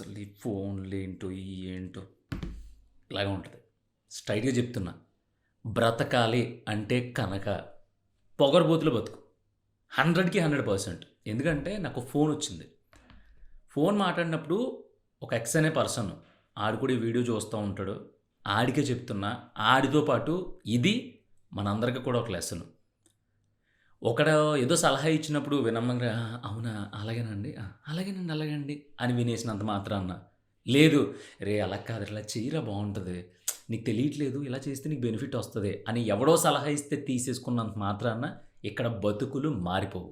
అసలు ఈ ఫోన్లు ఏంటో ఏంటో ఇలాగే ఉంటుంది. స్ట్రైట్గా చెప్తున్నా, బ్రతకాలి అంటే కనుక పొగరబోతులు బతుకు. 100కి 100%. ఎందుకంటే నాకు ఫోన్ వచ్చింది. ఫోన్ మాట్లాడినప్పుడు ఒక ఎక్స్ అనే పర్సన్ ఆడు కూడా ఈ వీడియో చూస్తూ ఉంటాడు. ఆడికే చెప్తున్నా, ఆడితో పాటు ఇది మనందరికీ కూడా ఒక లెసన్. ఒకడు ఏదో సలహా ఇచ్చినప్పుడు వినమ్రంగా అవునా అలాగేనండి అలాగేనండి అలాగండి అని వినేసినంత మాత్రాన లేదు, రే అలా కాదు ఇలా చేయరా బాగుంటుంది, నీకు తెలియట్లేదు ఇలా చేస్తే నీకు బెనిఫిట్ వస్తుంది అని ఎవడో సలహా ఇస్తే తీసేసుకున్నంత మాత్రాన ఇక్కడ బతుకులు మారిపోవు.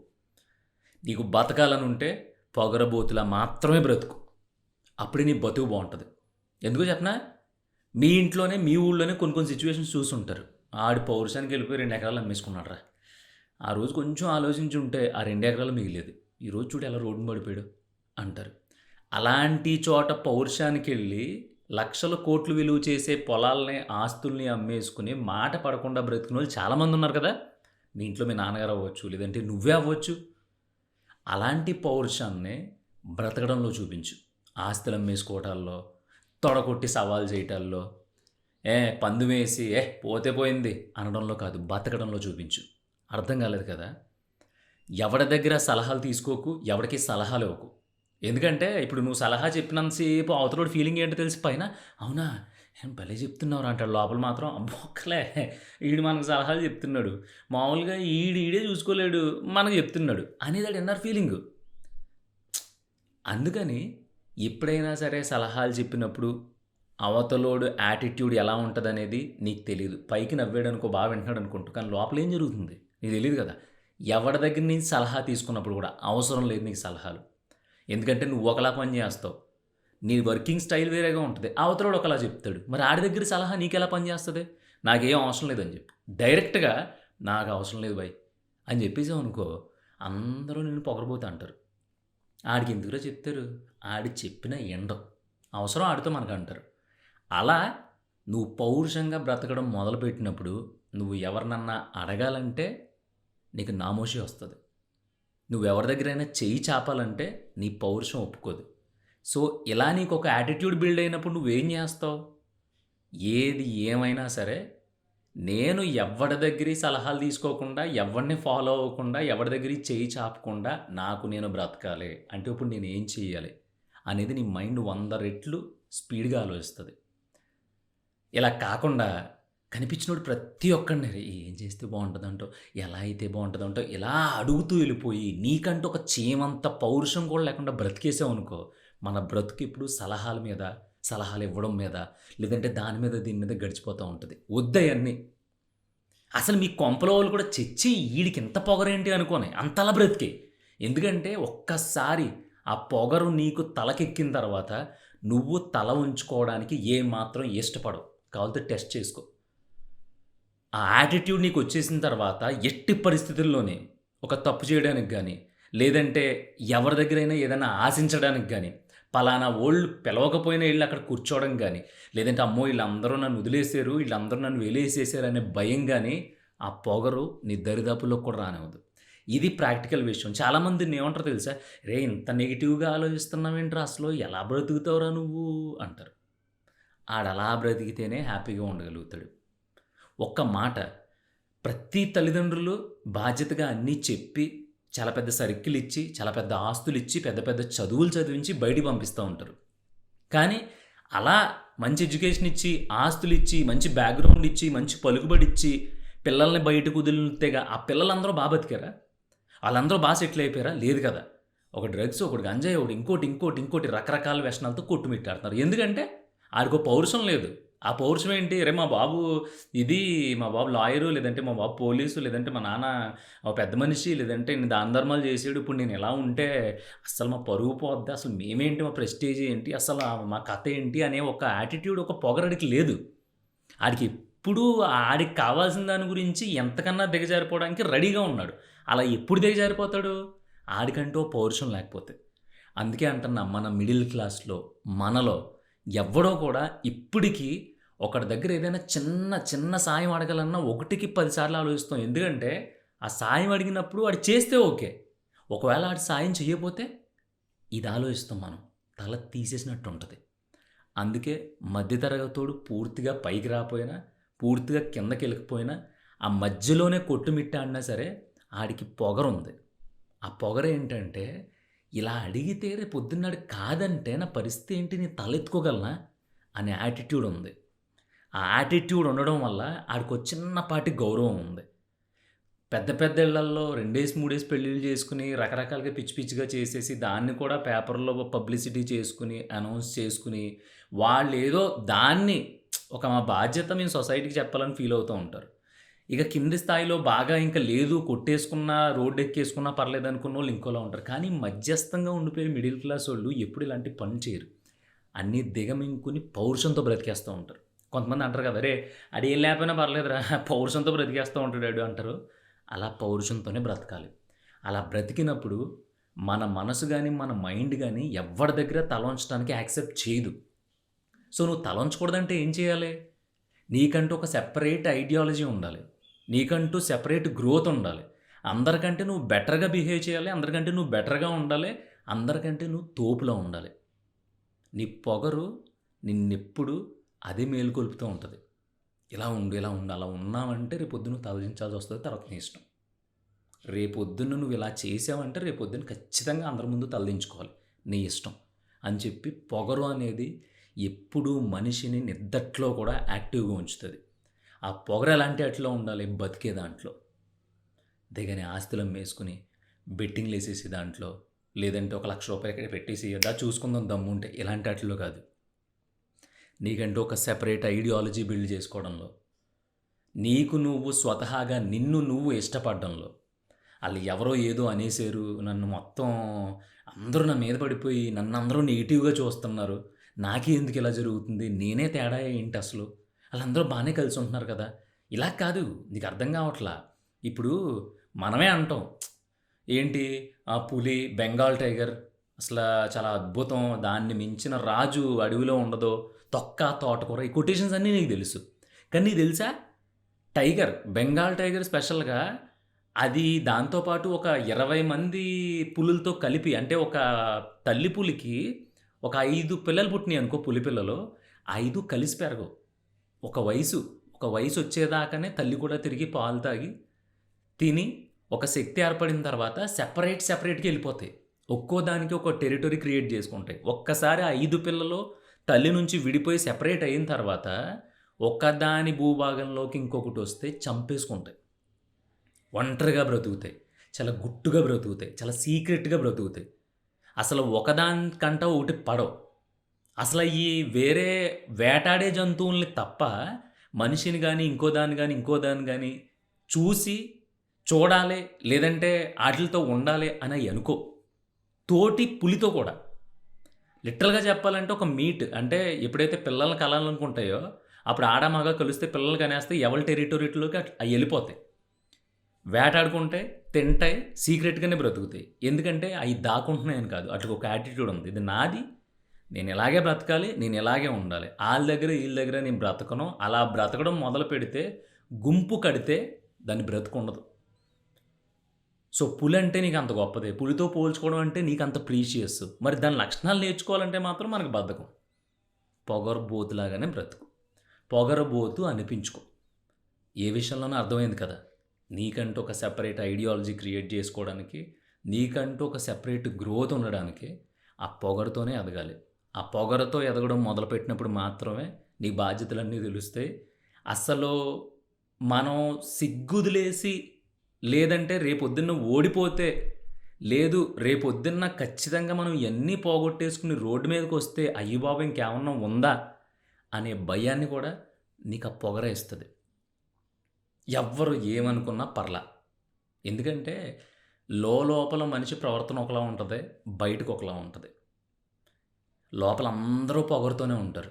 నీకు బతకాలని ఉంటే పొగరబోతులా మాత్రమే బ్రతుకు. అప్పుడే నీ బతుకు బాగుంటుంది. ఎందుకో చెప్పనా, మీ ఇంట్లోనే మీ ఊళ్ళోనే కొన్ని కొన్ని సిచ్యువేషన్స్ చూసుంటారు. ఆడి పౌరుషానికి వెళ్ళిపోయి 2 ఎకరాలు అమ్మేసుకున్నాడు రా. ఆ రోజు కొంచెం ఆలోచించి ఉంటే ఆ 2 ఎకరాలు మిగిలేదు. ఈరోజు చూడు ఎలా రోడ్డున పడిపోయాడు అంటారు. అలాంటి చోట పౌరుషానికి వెళ్ళి లక్షల కోట్లు విలువ చేసే పొలాల్ని ఆస్తుల్ని అమ్మేసుకుని మాట పడకుండా బ్రతికిన వాళ్ళు చాలామంది ఉన్నారు కదా. మీ ఇంట్లో మీ నాన్నగారు అవ్వచ్చు, లేదంటే నువ్వే అవ్వచ్చు. అలాంటి పౌరుషాన్ని బ్రతకడంలో చూపించు. ఆస్తులు అమ్మేసుకోవటాల్లో, తొడగొట్టి సవాల్ చేయటాల్లో, పందు వేసి పోతే పోయింది అనడంలో కాదు, బతకడంలో చూపించు. అర్థం కాలేదు కదా. ఎవడి దగ్గర సలహాలు తీసుకోకు, ఎవడికి సలహాలు ఇవ్వకు. ఎందుకంటే ఇప్పుడు నువ్వు సలహా చెప్పినంతసేపు అవతలోడి ఫీలింగ్ ఏంటో తెలిసి పైన అవునా ఏం భలే చెప్తున్నావు అంటాడు, లోపల మాత్రం అబ్బొక్కలే ఈడు మనకు సలహాలు చెప్తున్నాడు, మామూలుగా ఈడే చూసుకోలేడు మనకు చెప్తున్నాడు అనేది అది ఇన్నర్ ఫీలింగ్. అందుకని ఎప్పుడైనా సరే సలహాలు చెప్పినప్పుడు అవతలోడు యాటిట్యూడ్ ఎలా ఉంటుంది అనేది నీకు తెలియదు. పైకి నవ్వాడు అనుకో, బాగా వింటున్నాడు అనుకుంటూ, కానీ లోపల ఏం జరుగుతుంది నీకు తెలియదు కదా. ఎవరి దగ్గర నుంచి సలహా తీసుకున్నప్పుడు కూడా అవసరం లేదు నీకు సలహాలు. ఎందుకంటే నువ్వు ఒకలా పని చేస్తావు, నీ వర్కింగ్ స్టైల్ వేరేగా ఉంటుంది, అవతలోడు ఒకలా చెప్తాడు. మరి ఆడి దగ్గర సలహా నీకెలా పని చేస్తుంది? నాకేం అవసరం లేదని చెప్పి డైరెక్ట్గా నాకు అవసరం లేదు బాయ్ అని చెప్పేసావు అనుకో, అందరూ నేను పొగరబోతా అంటారు. ఆడికి ఎందుకురా చెప్తారు, ఆడి చెప్పిన ఎండం అవసరం ఆడితో మనకు అంటారు. అలా నువ్వు పౌరుషంగా బ్రతకడం మొదలుపెట్టినప్పుడు నువ్వు ఎవరినన్నా అడగాలంటే నీకు నామోషి వస్తుంది. నువ్వు ఎవరి దగ్గరైనా చెయ్యి చాపాలంటే నీ పౌరుషం ఒప్పుకోదు. సో ఇలా నీకు ఒక యాటిట్యూడ్ బిల్డ్ అయినప్పుడు నువ్వేం చేస్తావు? ఏది ఏమైనా సరే నేను ఎవరి దగ్గర సలహాలు తీసుకోకుండా, ఎవరిని ఫాలో అవ్వకుండా, ఎవరి దగ్గర చెయ్యి చాపకుండా నాకు నేను బ్రతకాలి అంటే ఇప్పుడు నేను ఏం చేయాలి అనేది నీ మైండ్ 100 రెట్లు స్పీడ్గా ఆలోచిస్తుంది. ఇలా కాకుండా కనిపించినోడు ప్రతి ఒక్కడిని ఏం చేస్తే బాగుంటుందంటో, ఎలా అయితే బాగుంటుందంటో ఇలా అడుగుతూ వెళ్ళిపోయి నీకంటూ ఒక చీమంత పౌరుషం కూడా లేకుండా బ్రతికేసావు అనుకో, మన బ్రతుకు ఇప్పుడు సలహాల మీద, సలహాలు ఇవ్వడం మీద, లేదంటే దాని మీద దీని మీద గడిచిపోతూ ఉంటుంది. వద్దయన్నీ. అసలు మీ కొంపలో వాళ్ళు కూడా చచ్చి వీడికి ఇంత పొగరేంటి అనుకోని అంతలా బ్రతికే. ఎందుకంటే ఒక్కసారి ఆ పొగరు నీకు తలకెక్కిన తర్వాత నువ్వు తల ఉంచుకోవడానికి ఏమాత్రం ఇష్టపడవు. కావాలంటే టెస్ట్ చేసుకో. ఆ యాటిట్యూడ్ నీకు వచ్చేసిన తర్వాత ఎట్టి పరిస్థితుల్లోనే ఒక తప్పు చేయడానికి కానీ, లేదంటే ఎవరి దగ్గరైనా ఏదైనా ఆశించడానికి కానీ, పలానా ఓళ్ళు పిలవకపోయినా వెళ్ళి అక్కడ కూర్చోవడం కానీ, లేదంటే అమ్మో వీళ్ళందరూ నన్ను వదిలేసారు, వీళ్ళందరూ నన్ను వెలేసేసారు అనే భయం కానీ ఆ పొగరు నీ దరిదాపుల్లో కూడా రానివ్వదు. ఇది ప్రాక్టికల్ విషయం. చాలామందిని ఏమంటారు తెలుసా, రే ఇంత నెగిటివ్గా ఆలోచిస్తున్నావేంట్రా, అసలు ఎలా బ్రతుకుతావురా నువ్వు అంటారు. ఆడలా బ్రతికితేనే హ్యాపీగా ఉండగలుగుతాడు. ఒక్క మాట, ప్రతి తల్లిదండ్రులు బాధ్యతగా అన్నీ చెప్పి చాలా పెద్ద సర్కిల్ ఇచ్చి, చాలా పెద్ద ఆస్తులు ఇచ్చి, పెద్ద పెద్ద చదువులు చదివించి బయటికి పంపిస్తూ ఉంటారు. కానీ అలా మంచి ఎడ్యుకేషన్ ఇచ్చి, ఆస్తులు ఇచ్చి, మంచి బ్యాక్గ్రౌండ్ ఇచ్చి, మంచి పలుకుబడి ఇచ్చి పిల్లల్ని బయటకు వదిలితేగా ఆ పిల్లలందరూ బాగా బతికారా? వాళ్ళందరూ బాగా సెటిల్ అయిపోయారా? లేదు కదా. ఒక డ్రగ్స్, ఒకటి గంజాయి, ఒకటి ఇంకోటి రకరకాల వ్యసనాలతో కొట్టుమిట్టాడుతున్నారు. ఎందుకంటే ఆడికో పౌరుషం లేదు. ఆ పౌరుషం ఏంటి, రే మా బాబు ఇది, మా బాబు లాయరు, లేదంటే మా బాబు పోలీసు, లేదంటే మా నాన్న ఒక పెద్ద మనిషి, లేదంటే నేను దాన ధర్మాలు చేసాడు, ఇప్పుడు నేను ఎలా ఉంటే అసలు మా పరువు పోద్ది, అసలు మేమేంటి, మా ప్రెస్టేజ్ ఏంటి, అసలు మా కథ ఏంటి అనే ఒక యాటిట్యూడ్, ఒక పొగరడికి లేదు. ఆడికి ఎప్పుడు ఆడికి కావాల్సిన దాని గురించి ఎంతకన్నా దిగజారిపోవడానికి రెడీగా ఉన్నాడు. అలా ఎప్పుడు దిగజారిపోతాడు? ఆడికంటూ పౌరుషం లేకపోతే. అందుకే అంటున్నా, మన మిడిల్ క్లాస్లో మనలో ఎవ్వడో కూడా ఇప్పటికీ ఒకడి దగ్గర ఏదైనా చిన్న చిన్న సాయం అడగాలన్నా 1కి 10 సార్లు ఆలోచిస్తాం. ఎందుకంటే ఆ సాయం అడిగినప్పుడు వాడు చేస్తే ఓకే, ఒకవేళ ఆడు సాయం చేయకపోతే ఇది ఆలోచిస్తాం మనం. తల తీసేసినట్టు ఉంటుంది. అందుకే మధ్యతరగతోడు పూర్తిగా పైకి రాపోయినా, పూర్తిగా కిందకెళ్ళకపోయినా, ఆ మధ్యలోనే కొట్టుమిట్టాడినా సరే ఆడికి పొగరుంది. ఆ పొగరేంటంటే, ఇలా అడిగితే రేపొద్దున్నాడు కాదంటే నా పరిస్థితి ఏంటి? నేను తలెత్తుకోగలనా? అనే యాటిట్యూడ్ ఉంది. ఆ యాటిట్యూడ్ ఉండడం వల్ల ఆడికో చిన్నపాటి గౌరవం ఉంది. పెద్ద పెద్ద ఇళ్లల్లో 2 3 పెళ్ళిళ్ళు చేసుకొని రకరకాలుగా పిచ్చి పిచ్చిగా చేసేసి దాన్ని కూడా పేపర్‌లో పబ్లిసిటీ చేసుకొని, అనౌన్స్ చేసుకొని, వాళ్ళేదో దాన్ని ఒక మా బాధ్యత మేము సొసైటీకి చెప్పాలని ఫీల్ అవుతూ ఉంటారు. ఇక కింది స్థాయిలో బాగా ఇంక లేదు కొట్టేసుకున్నా, రోడ్డెక్కేసుకున్నా పర్లేదనుకున్నోళ్ళు ఇంకోలా ఉంటారు. కానీ మధ్యస్థంగా ఉండిపోయే మిడిల్ క్లాసోళ్ళు ఎప్పుడు ఇలాంటి పనులు చేయరు. అన్నీ దిగమింగుకొని పౌరుషంతో బ్రతికేస్తూ ఉంటారు. కొంతమంది అంటారు కదా! "అరేయ్! ఆడేం లేకపోయినా పర్లేదురా పౌరుషంతో బ్రతికేస్తూ ఉంటాడు ఆడు" అంటారు. అలా పౌరుషంతోనే బ్రతకాలి. అలా బ్రతికినప్పుడు మన మనసు గాని, మన మైండ్ గాని ఎవ్వడి దగ్గర తల వంచడానికి యాక్సెప్ట్ చేయదు. సో, నువ్వు తల వంచకూడదంటే ఏం చేయాలి? నీకంటూ ఒక సెపరేట్ ఐడియాలజీ ఉండాలి. నీకంటూ సెపరేట్ గ్రోత్ ఉండాలి. అందరికంటే నువ్వు బెటర్‌గా బిహేవ్ చేయాలి. అందరికంటే నువ్వు బెటర్‌గా ఉండాలి. అందరికంటే నువ్వు తోపులా ఉండాలి. నీ పొగరు నిన్నెప్పుడు అదే మేలుకొలుపుతూ ఉంటది. ఇలా ఉండు, ఇలా ఉండు. అలా ఉన్నావంటే రేపొద్దున నువ్వు తలదించాల్సొస్తది. తర్వాత నీ ఇష్టం. రేపొద్దున్న నువ్వు ఇలా చేసావంటే రేపొద్దున ఖచ్చితంగా అందరి ముందు తలదించుకోవాలి. నీ ఇష్టం. అని చెప్పి పొగరు అనేది ఎప్పుడూ మనిషిని నిద్దట్లో కూడా యాక్టివ్‌గా ఉంచుతది. ఆ పొగరు ఎలాంటి ఆటిలో ఉండాలి? బతికే దాంట్లో. దిగని ఆస్తులు అమ్మేసుకొని, బెట్టింగ్‌లేసేసి దాంట్లో, లేదంటే ఒక రూ. 1,00,000 ఇక్కడ పెట్టేసి దా చూసుకుందాం దమ్ముంటే ఇలాంటి ఆటిల్లో కాదు. నీకంటూ ఒక సెపరేట్ ఐడియాలజీ బిల్డ్ చేసుకోవడంలో, నీకు నువ్వు స్వతహాగా నిన్ను నువ్వు ఇష్టపడడంలో, ఆళ్ళు ఎవరో ఏదో అనేసారు, నన్ను మొత్తం అందరూ నా మీద పడిపోయి నన్నందరూ నెగెటివ్‌గా చూస్తున్నారు. నాకే ఎందుకు ఇలా జరుగుతుంది? నేనే తేడా ఏంటసలు? ఆళ్ళందరూ బానే కలిసుంటున్నారు కదా! ఇలా కాదు. నీకు అర్థం కావట్లా. ఇప్పుడు మనమే అంటాం. ఏంటి ఆ పులి, బెంగాల్ టైగర్ అసలా చాలా అద్భుతం. దాన్ని మించిన రాజు అడవిలో ఉండదు. తొక్క, తోటకూర ఈ కొటేషన్స్ అన్నీ నీకు తెలుసు. కానీ నీకు తెలుసా? టైగర్, బెంగాల్ టైగర్ స్పెషల్‌గా అది దాంతో పాటు ఒక 20 మంది పులులతో కలిపి అంటే ఒక తల్లి పులికి ఒక 5 పిల్లలు పుట్టినాయనుకో పులి పిల్లలు. 5 కలిసి పెరగవు. ఒక వయసు, ఒక వయసొచ్చేదాకానే తల్లి కూడా తిరిగి పాలు తాగి, తిని, ఒక శక్తి ఏర్పడిన తర్వాత సెపరేట్‌గా ఎళ్ళిపోతాయి. ఒక్కో దానికి ఒక టెరిటరీ క్రియేట్ చేసుకుంటాయి. ఒక్కసారి ఆ 5 పిల్లలు తల్లి నుంచి విడిపోయి సెపరేట్ అయిన తర్వాత, ఒకదాని భూభాగంలోకి ఇంకొకటొస్తే చంపేసుకుంటాయి. ఒంటరిగా బ్రతుకుతాయి. చాలా గుట్టుగా బ్రతుకుతాయి. చాలా సీక్రెట్‌గా బ్రతుకుతాయి. అసలు ఒకదానికంట ఒకటి పడవు. అసల ఈ వేరే వేటాడే జంతువుల్ని తప్ప మనిషిని గాని, ఇంకో దాన్ని గాని చూసి చూడాలి, లేదంటే ఆటిలతో ఉండాలి అని అయి అనుకోవు. తోటి పులితో కూడా. లిటరల్‌గా చెప్పాలంటే ఒక మీట్ అంటే ఎప్పుడైతే పిల్లల్ని కనాలనుకుంటాయో, అప్పుడు ఆడ, మగ కలిస్తే పిల్లల్ని కనేస్తే ఎవరి టెరిటరీలోకి అయి ఎళ్ళిపోతాయి. వేటాడుకుంటాయి, తింటాయి, సీక్రెట్‌గానే బ్రతుకుతాయి. ఎందుకంటే అయి దాక్కుంటున్నాయని కాదు. ఆటికొక యాటిట్యూడ్ ఉంది. ఇది నాది. నేను ఇలాగే బ్రతకాలి. నేను ఇలాగే ఉండాలి. ఆళ్ళ దగ్గర, ఈళ్ళ దగ్గర నేను బ్రతకను. అలా బ్రతకడం మొదలుపెడితే గుంపు కడితే దాని బ్రతుకుండదు. సో, పులంటే నీకంత గొప్పదే. పులితో పోల్చుకోవడం అంటే నీకంత ప్రీషియస్. మరి దాని లక్షణాలు నేర్చుకోవాలంటే మాత్రం మనకు బద్ధకం. పొగరుబోతులాగానే బ్రతుకు. పొగరుబోతు అనిపించుకో. ఏ విషయంలోనో అర్థమైంది కదా! నీకంటూ ఒక సెపరేట్ ఐడియాలజీ క్రియేట్ చేసుకోవడానికి, నీకంటూ ఒక సెపరేట్ గ్రోత్ ఉండడానికి ఆ పొగరుతోనే ఎదగాలి. ఆ పొగరుతో ఎదగడం మొదలుపెట్టినప్పుడు మాత్రమే నీ బాధ్యతలన్నీ తెలుస్తాయి. అసలు మనం సిగ్గొదిలేసి లేదంటే రేపొద్దున్న ఓడిపోతే, లేదు రేపొద్దున్న ఖచ్చితంగా మనం ఇయన్నీ పోగొట్టేసుకొని రోడ్డు మీదకొస్తే అయ్యబాబోయ్! ఇంకేమన్నా ఉందా? అనే భయాన్ని కూడా నీకా పొగరే ఇస్తది. ఎవ్వరు ఏమనుకున్నా పర్లా. ఎందుకంటే లోపల మనిషి ప్రవర్తన ఒకలా ఉంటది. బయటకి ఒకలా ఉంటది. లోపల అందరూ పొగరుతోనే ఉంటారు.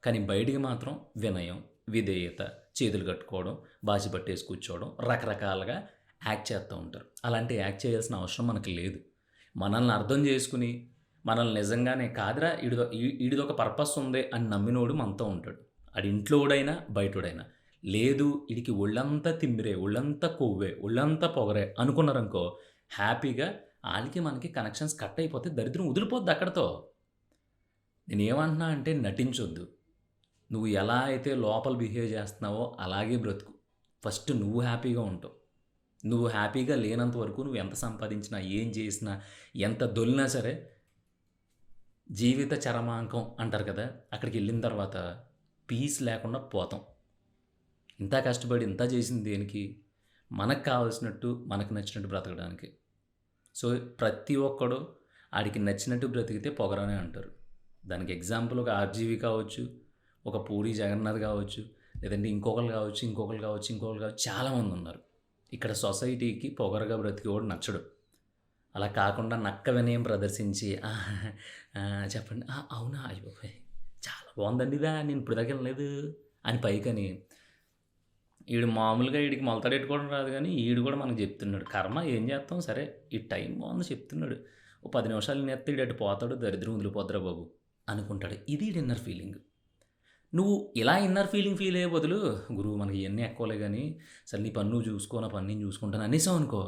కానీ బయటికి మాత్రం వినయం, విధేయత, చేతులు కట్టుకోవడం, బాచి పట్టేసి కూర్చోవడం, రకరకాలుగా యాక్ట్ చేస్తూ ఉంటారు. అలాంటి యాక్ట్ చేయాల్సిన అవసరం మనకు లేదు. మనల్ని అర్థం చేసుకొని, మనల్ని నిజంగానే కాదురా ఈడిదొక పర్పస్ ఉంది అని నమ్మినోడు మనతో ఉంటాడు. ఆడు ఇంట్లోడైనా, బయటోడైనా. లేదు ఈడికి ఒళ్ళంతా తిమ్మిరే, ఒళ్ళంతా కొవ్వే, ఒళ్ళంతా పొగరే అనుకున్నారనుకో హ్యాపీగా ఆళ్ళకి మనకి కనెక్షన్స్ కట్ అయిపోతే దరిద్రం వదిలిపోద్ది అక్కడితో. నేనేమంటున్నా అంటే నటించొద్దు. నువ్వు ఎలా అయితే లోపల బిహేవ్ చేస్తున్నావో అలాగే బ్రతుకు. ఫస్ట్ నువ్వు హ్యాపీగా ఉంటావు. నువ్వు హ్యాపీగా లేనంత వరకు నువ్వు ఎంత సంపాదించినా, ఏం చేసినా, ఎంత దొల్లినా సరే జీవిత చరమాంకం అంటారు కదా! అక్కడికెళ్ళిన తర్వాత పీస్ లేకుండా పోతాం. ఇంత కష్టపడి ఇంత చేసింది దేనికి? మనకు కావాల్సినట్టు, మనకు నచ్చినట్టు బ్రతకడానికి. సో, ప్రతి ఒక్కడు ఆడికి నచ్చినట్టు బ్రతికితే పొగరనే అంటారు. దానికి ఎగ్జాంపుల్ ఒక 'ఆర్‌జీవి' కావచ్చు, ఒక 'పూరి జగన్నాథ్' కావచ్చు, లేదంటే ఇంకొకళ్ళు కావచ్చు, ఇంకొకళ్ళు కావచ్చు, ఇంకొకళ్ళు కావచ్చు చాలామందున్నారు. ఇక్కడ సొసైటీకి పొగరుగా బ్రతికేవాడు నచ్చడు. అలా కాకుండా నక్క వినయం ప్రదర్శించి చెప్పండి. అవునా? అయ్య బాబోయ్! చాలా బావుందండి నేను ఇప్పటిదాకా వినలేదు అని పైకని ఈడు మామూలుగా ఈడికి మొలతాడెట్టుకోవడం రాదు గానీ, ఈడు కూడా మనకు చెప్తున్నాడు. కర్మ ఏం చేత్తాం సరే, ఈ టైం బావుంది చెప్తున్నాడు. ఓ 10 నిమిషాలు వినేత్తే ఈడు అటు పోతాడు, దరిద్రం వదిలిపోద్దిరా బాబు అనుకుంటాడు. ఇది ఈడి ఇన్నర్ ఫీలింగ్. నువ్వు ఇలా ఇన్నర్ ఫీలింగ్ ఫీల్ అయ్యే బదులు, గురువు మనకి ఇయన్నీ ఎక్కువలే గానీ, సరే నీ పని నువ్వు చూసుకో, నా పని నేను చూసుకుంటాను అనేసావనుకో,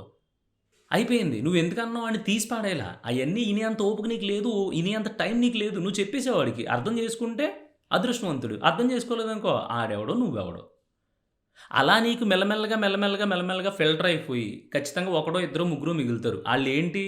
అయిపోయింది. నువ్వెందుకన్నావు వాడిని తీసి పడేయలా. అయన్నీ ఇనేంత ఓపిక నీకు లేదు, ఇనేంత టైం నీకు లేదు. నువ్వు చెప్పేసావు వాడికి. అర్థం చేసుకుంటే అదృష్టవంతుడు. అర్థం చేసుకోలేదనుకో ఆడెవడో, నువ్వెవడో. అలా నీకు మెల్లమెల్లగా, మెల్లమెల్లగా, మెల్లమెల్లగా ఫిల్టర్ అయిపోయి ఖచ్చితంగా ఒకడో, ఇద్దరో, ముగ్గురో మిగులుతారు. ఆళ్ళేంటి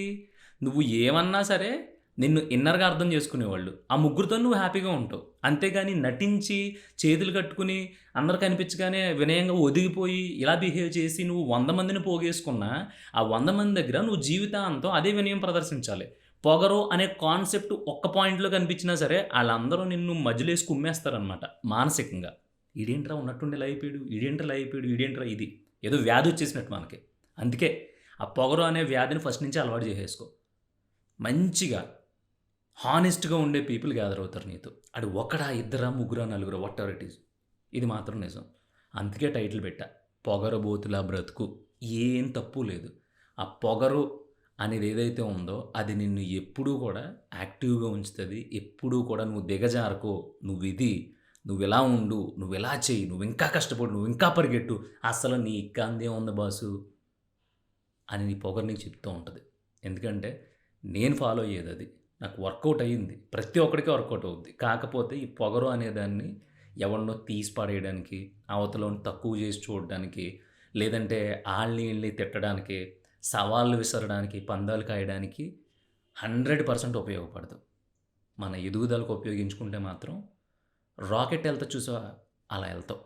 నువ్వు ఏమన్నా సరే నిన్ను ఇన్నర్‌గా అర్థం చేసుకునేవాళ్ళు. ఆ ముగ్గురితోని నువ్వు హ్యాపీగా ఉంటావు. అంతేగాని నటించి, చేతులు కట్టుకుని, అందరూ కనిపించగానే వినయంగా ఒదిగిపోయి, ఇలా బిహేవ్ చేసి నువ్వు 100 మందిని పోగేసుకున్నా, ఆ 100 మంది దగ్గర నువ్వు జీవితాంతం అదే వినయం ప్రదర్శించాలి. పొగరు అనే కాన్సెప్ట్ ఒక్క పాయింట్‌లో కనిపించినా సరే, ఆళ్ళందరూ నిన్ను మధ్యలో ఏసి కుమ్మేస్తారనమాట మానసికంగా. ఈడేంట్రా ఉన్నట్టుండి ఇలా అయిపోయాడు, ఈడేంట్రా ఇలా అయిపోయాడు, ఈడేంట్రా ఇది. ఏదో వ్యాధి వచ్చేసినట్టు మనకి. అందుకే ఆ పొగరు అనే వ్యాధిని ఫస్ట్ నుంచే అలవాటు చేసేసుకో. మంచిగా హానెస్ట్‌గా ఉండే పీపుల్ గ్యాదర్ అవుతారు నీతో. ఆడు ఒకడా, ఇద్దరా, ముగ్గురా, నలుగురా వాటెవర్ ఇట్ ఈస్. ఇది మాత్రం నిజం. అందుకే టైటిల్ పెట్టా. పొగరుబోతులా బ్రతుకు. ఏం తప్పు లేదు. ఆ పొగరు అనేది ఏదైతే ఉందో అది నిన్ను ఎప్పుడూ కూడా యాక్టివ్‌గా ఉంచుతది. ఎప్పుడూ కూడా నువ్వు దిగజారకు. నువ్విది, నువ్విలా ఉండు, నువ్విలా చెయ్యి, నువ్వింకా కష్టపడు, నువ్వింకా పరిగెట్టు. అసలు నీ ఇక్కందేముంది బాసు అని నీ పొగరు నీకు చెప్తూ ఉంటది. ఎందుకంటే నేను ఫాలో అయ్యేదది. నాకు వర్కౌట్ అయింది. ప్రతి ఒక్కడికి వర్కౌట్ అవుద్ది. కాకపోతే ఈ పొగరు అనేదాన్ని ఎవడినో తీసి పడేయడానికి, అవతలోని తక్కువ చేసి చూడడానికి, లేదంటే ఆళ్ళని ఈళ్ళని తిట్టడానికి, సవాళ్ళు విసరడానికి, పందాలు కాయడానికి 100% ఉపయోగపడదు. మన ఎదుగుదలకు ఉపయోగించుకుంటే మాత్రం రాకెట్ ఎళ్తది చూసావా? అలా ఎళ్తావు.